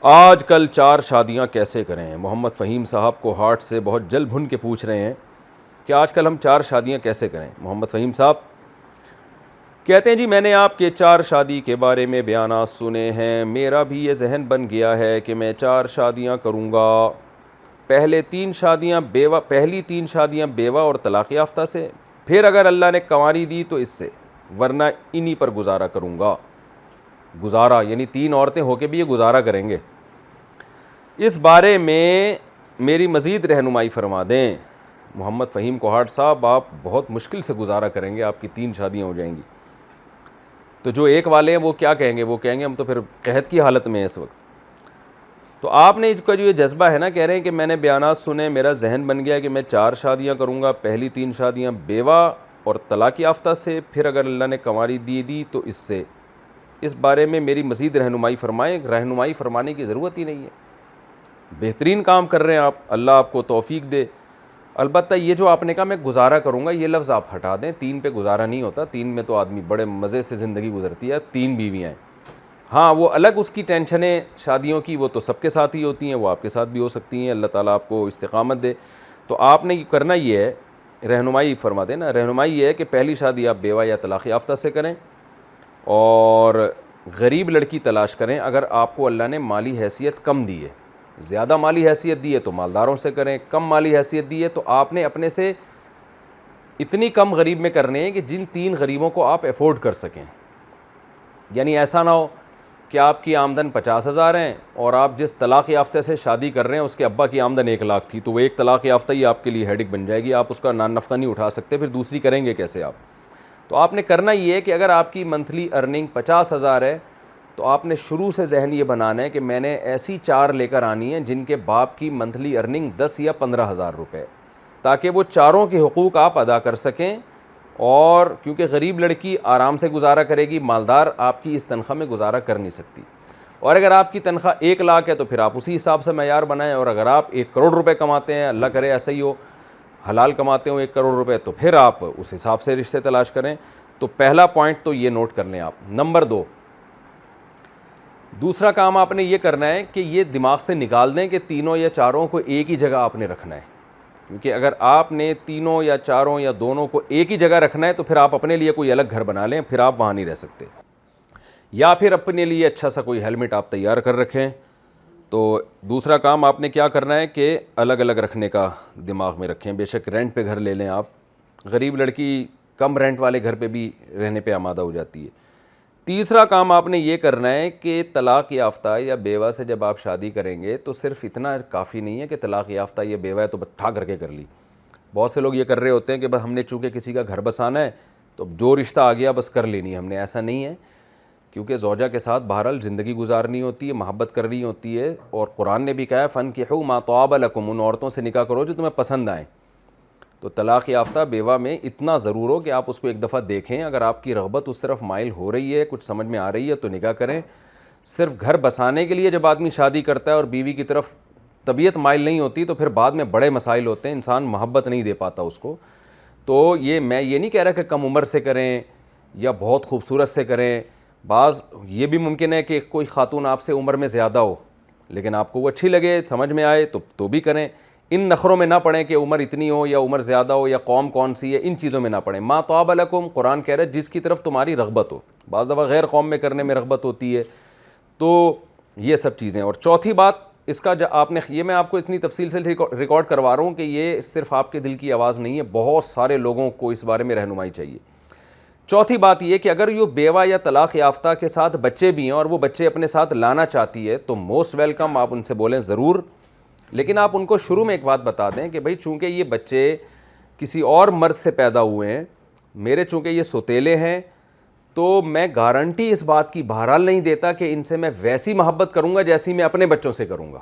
آج کل 4 شادیاں کیسے کریں؟ محمد فہیم صاحب کو ہارٹ سے بہت جل بھن کے پوچھ رہے ہیں کہ آج کل ہم 4 شادیاں کیسے کریں۔ محمد فہیم صاحب کہتے ہیں جی میں نے آپ کے 4 شادی کے بارے میں بیانات سنے ہیں، میرا بھی یہ ذہن بن گیا ہے کہ میں 4 شادیاں کروں گا۔ پہلی 3 شادیاں بیوہ اور طلاق یافتہ سے، پھر اگر اللہ نے کنواری دی تو اس سے، ورنہ انہی پر گزارا کروں گا۔ گزارا یعنی 3 عورتیں ہو کے بھی یہ گزارا کریں گے۔ اس بارے میں میری مزید رہنمائی فرما دیں۔ محمد فہیم کوہاٹ صاحب آپ بہت مشکل سے گزارا کریں گے، آپ کی 3 شادیاں ہو جائیں گی۔ تو جو ایک والے ہیں وہ کیا کہیں گے؟ وہ کہیں گے ہم تو پھر قحط کی حالت میں ہیں اس وقت۔ تو آپ نے کا جو یہ جذبہ ہے نا، کہہ رہے ہیں کہ میں نے بیانات سنے، میرا ذہن بن گیا کہ میں 4 شادیاں کروں گا، پہلی 3 شادیاں بیوہ اور طلاق یافتہ سے، پھر اگر اللہ نے کنواری دی تو اس سے۔ اس بارے میں میری مزید رہنمائی فرمائیں۔ رہنمائی فرمانے کی ضرورت ہی نہیں ہے، بہترین کام کر رہے ہیں آپ، اللہ آپ کو توفیق دے۔ البتہ یہ جو آپ نے کہا میں گزارا کروں گا، یہ لفظ آپ ہٹا دیں۔ 3 پہ گزارا نہیں ہوتا، 3 میں تو آدمی بڑے مزے سے زندگی گزرتی ہے، 3 بیویاں ہیں۔ ہاں وہ الگ اس کی ٹینشنیں شادیوں کی، وہ تو سب کے ساتھ ہی ہوتی ہیں، وہ آپ کے ساتھ بھی ہو سکتی ہیں، اللہ تعالیٰ آپ کو استقامت دے۔ تو آپ نے کرنا یہ ہے، رہنمائی فرما دیں نا، رہنمائی یہ ہے کہ پہلی شادی آپ بیوہ یا طلاق یافتہ سے کریں، اور غریب لڑکی تلاش کریں اگر آپ کو اللہ نے مالی حیثیت کم دی ہے۔ زیادہ مالی حیثیت دی ہے تو مالداروں سے کریں، کم مالی حیثیت دی ہے تو آپ نے اپنے سے اتنی کم غریب میں کرنے ہیں کہ جن 3 غریبوں کو آپ افورڈ کر سکیں۔ یعنی ایسا نہ ہو کہ آپ کی آمدن 50,000 ہیں اور آپ جس طلاق یافتہ سے شادی کر رہے ہیں اس کے ابا کی آمدن 1 لاکھ تھی، تو وہ ایک طلاق یافتہ ہی آپ کے لیے ہیڈک بن جائے گی، آپ اس کا نان نفقہ نہیں اٹھا سکتے، پھر دوسری کریں گے کیسے آپ؟ تو آپ نے کرنا یہ ہے کہ اگر آپ کی منتھلی ارننگ 50,000 ہے تو آپ نے شروع سے ذہن یہ بنانا ہے کہ میں نے ایسی 4 لے کر آنی ہیں جن کے باپ کی منتھلی ارننگ 10 یا 15,000 روپے، تاکہ وہ چاروں کے حقوق آپ ادا کر سکیں۔ اور کیونکہ غریب لڑکی آرام سے گزارا کرے گی، مالدار آپ کی اس تنخواہ میں گزارا کر نہیں سکتی۔ اور اگر آپ کی تنخواہ 1 لاکھ ہے تو پھر آپ اسی حساب سے معیار بنائیں، اور اگر آپ 1 کروڑ روپے کماتے ہیں، اللہ کرے ایسا ہی ہو، حلال کماتے ہو 1 کروڑ روپے، تو پھر آپ اس حساب سے رشتے تلاش کریں۔ تو پہلا پوائنٹ تو یہ نوٹ کر لیں آپ۔ نمبر 2، دوسرا کام آپ نے یہ کرنا ہے کہ یہ دماغ سے نکال دیں کہ تینوں یا چاروں کو ایک ہی جگہ آپ نے رکھنا ہے، کیونکہ اگر آپ نے تینوں یا چاروں یا دونوں کو ایک ہی جگہ رکھنا ہے تو پھر آپ اپنے لیے کوئی الگ گھر بنا لیں، پھر آپ وہاں نہیں رہ سکتے۔ یا پھر اپنے لیے اچھا سا کوئی ہیلمٹ آپ تیار کر رکھیں۔ تو دوسرا کام آپ نے کیا کرنا ہے کہ الگ الگ رکھنے کا دماغ میں رکھیں۔ بے شک رینٹ پہ گھر لے لیں آپ، غریب لڑکی کم رینٹ والے گھر پہ بھی رہنے پہ آمادہ ہو جاتی ہے۔ تیسرا کام آپ نے یہ کرنا ہے کہ طلاق یافتہ یا بیوہ سے جب آپ شادی کریں گے تو صرف اتنا کافی نہیں ہے کہ طلاق یافتہ یا بیوہ ہے تو بس ٹھا کر کے کر لی۔ بہت سے لوگ یہ کر رہے ہوتے ہیں کہ بس ہم نے چونکہ کسی کا گھر بسانا ہے تو جو رشتہ آ گیا بس کر لینی ہے ہم نے۔ ایسا نہیں ہے، کیونکہ زوجہ کے ساتھ بہرحال زندگی گزارنی ہوتی ہے، محبت کرنی ہوتی ہے، اور قرآن نے بھی کہا ہے فَانْكِحُوا مَا طَابَ لَكُمْ، ان عورتوں سے نکاح کرو جو تمہیں پسند آئیں۔ تو طلاق یافتہ بیوہ میں اتنا ضرور ہو کہ آپ اس کو ایک دفعہ دیکھیں، اگر آپ کی رغبت اس طرف مائل ہو رہی ہے، کچھ سمجھ میں آ رہی ہے تو نکاح کریں۔ صرف گھر بسانے کے لیے جب آدمی شادی کرتا ہے اور بیوی کی طرف طبیعت مائل نہیں ہوتی تو پھر بعد میں بڑے مسائل ہوتے ہیں، انسان محبت نہیں دے پاتا اس کو۔ تو میں یہ نہیں کہہ رہا کہ کم عمر سے کریں یا بہت خوبصورت سے کریں، بعض یہ بھی ممکن ہے کہ کوئی خاتون آپ سے عمر میں زیادہ ہو لیکن آپ کو وہ اچھی لگے، سمجھ میں آئے تو بھی کریں۔ ان نخروں میں نہ پڑیں کہ عمر اتنی ہو یا عمر زیادہ ہو یا قوم کون سی ہے، ان چیزوں میں نہ پڑیں۔ ما طاب لکم، قرآن کہہ رہا ہے جس کی طرف تمہاری رغبت ہو۔ بعض دفعہ غیر قوم میں کرنے میں رغبت ہوتی ہے، تو یہ سب چیزیں۔ اور چوتھی بات اس کا آپ نے، یہ میں آپ کو اتنی تفصیل سے ریکارڈ کروا رہا ہوں کہ یہ صرف آپ کے دل کی آواز نہیں ہے، بہت سارے لوگوں کو اس بارے میں رہنمائی چاہیے۔ چوتھی بات یہ کہ اگر یہ بیوہ یا طلاق یافتہ کے ساتھ بچے بھی ہیں اور وہ بچے اپنے ساتھ لانا چاہتی ہے تو موسٹ ویلکم، آپ ان سے بولیں ضرور، لیکن آپ ان کو شروع میں ایک بات بتا دیں کہ بھائی چونکہ یہ بچے کسی اور مرد سے پیدا ہوئے ہیں، میرے چونکہ یہ سوتیلے ہیں، تو میں گارنٹی اس بات کی بہرحال نہیں دیتا کہ ان سے میں ویسی محبت کروں گا جیسی میں اپنے بچوں سے کروں گا،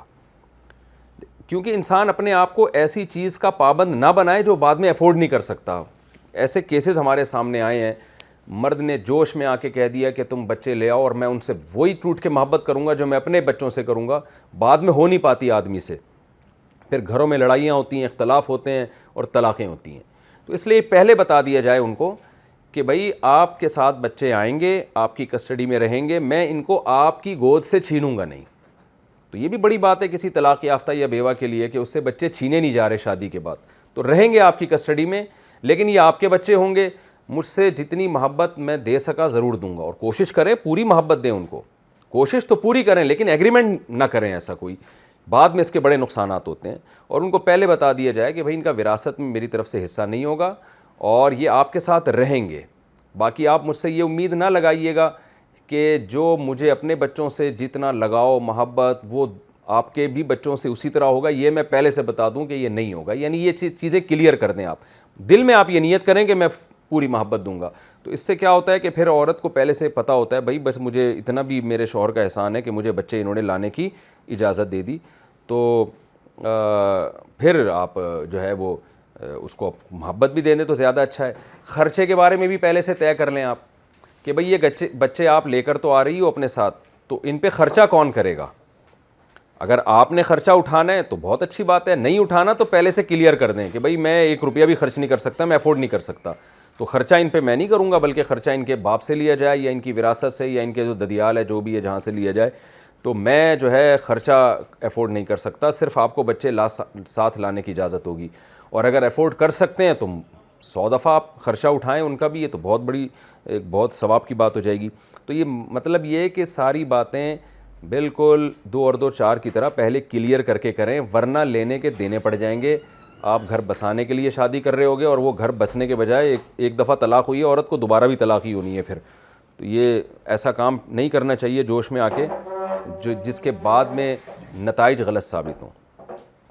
کیونکہ انسان اپنے آپ کو ایسی چیز کا پابند نہ بنائے جو بعد میں افورڈ نہیں کر سکتا۔ ایسے کیسز ہمارے سامنے آئے ہیں، مرد نے جوش میں آ کے کہہ دیا کہ تم بچے لے آؤ اور میں ان سے وہی ٹوٹ کے محبت کروں گا جو میں اپنے بچوں سے کروں گا، بعد میں ہو نہیں پاتی آدمی سے، پھر گھروں میں لڑائیاں ہوتی ہیں، اختلاف ہوتے ہیں اور طلاقیں ہوتی ہیں۔ تو اس لیے پہلے بتا دیا جائے ان کو کہ بھائی آپ کے ساتھ بچے آئیں گے، آپ کی کسٹڈی میں رہیں گے، میں ان کو آپ کی گود سے چھینوں گا نہیں، تو یہ بھی بڑی بات ہے کسی طلاق یافتہ یا بیوہ کے لیے کہ اس سے بچے چھینے نہیں جا رہے شادی کے بعد، تو رہیں گے آپ کی کسٹڈی میں، لیکن یہ آپ کے بچے ہوں گے، مجھ سے جتنی محبت میں دے سکا ضرور دوں گا، اور کوشش کریں پوری محبت دیں ان کو، کوشش تو پوری کریں لیکن ایگریمنٹ نہ کریں ایسا کوئی، بعد میں اس کے بڑے نقصانات ہوتے ہیں، اور ان کو پہلے بتا دیا جائے کہ بھائی ان کا وراثت میں میری طرف سے حصہ نہیں ہوگا اور یہ آپ کے ساتھ رہیں گے۔ باقی آپ مجھ سے یہ امید نہ لگائیے گا کہ جو مجھے اپنے بچوں سے جتنا لگاؤ محبت وہ آپ کے بھی بچوں سے اسی طرح ہوگا، یہ میں پہلے سے بتا دوں کہ یہ نہیں ہوگا، یعنی یہ چیزیں کلیئر کر دیں، آپ دل میں آپ یہ نیت کریں کہ میں پوری محبت دوں گا۔ تو اس سے کیا ہوتا ہے کہ پھر عورت کو پہلے سے پتہ ہوتا ہے بھائی بس مجھے اتنا بھی میرے شوہر کا احسان ہے کہ مجھے بچے انہوں نے لانے کی اجازت دے دی، تو پھر آپ جو ہے وہ اس کو محبت بھی دیں دیں تو زیادہ اچھا ہے۔ خرچے کے بارے میں بھی پہلے سے طے کر لیں آپ کہ بھئی یہ بچے آپ لے کر تو آ رہی ہو اپنے ساتھ، تو ان پہ خرچہ کون کرے گا؟ اگر آپ نے خرچہ اٹھانا ہے تو بہت اچھی بات ہے، نہیں اٹھانا تو پہلے سے کلیئر کر دیں کہ بھئی میں 1 روپیہ بھی خرچ نہیں کر سکتا، میں افورڈ نہیں کر سکتا، تو خرچہ ان پہ میں نہیں کروں گا، بلکہ خرچہ ان کے باپ سے لیا جائے یا ان کی وراثت سے یا ان کے جو ددیال ہے جو بھی ہے جہاں سے لیا جائے، تو میں جو ہے خرچہ افورڈ نہیں کر سکتا، صرف آپ کو بچے ساتھ لانے کی اجازت ہوگی، اور اگر افورڈ کر سکتے ہیں تو 100 دفعہ آپ خرچہ اٹھائیں ان کا بھی، یہ تو بہت بڑی ایک بہت ثواب کی بات ہو جائے گی۔ تو یہ مطلب یہ ہے کہ ساری باتیں بالکل 2 اور 2 4 کی طرح پہلے کلیئر کر کے کریں، ورنہ لینے کے دینے پڑ جائیں گے۔ آپ گھر بسانے کے لیے شادی کر رہے ہوگے اور وہ گھر بسنے کے بجائے ایک دفعہ طلاق ہوئی ہے، عورت کو دوبارہ بھی طلاق ہی ہونی ہے پھر، تو یہ ایسا کام نہیں کرنا چاہیے جوش میں آ کے جس کے بعد میں نتائج غلط ثابت ہوں۔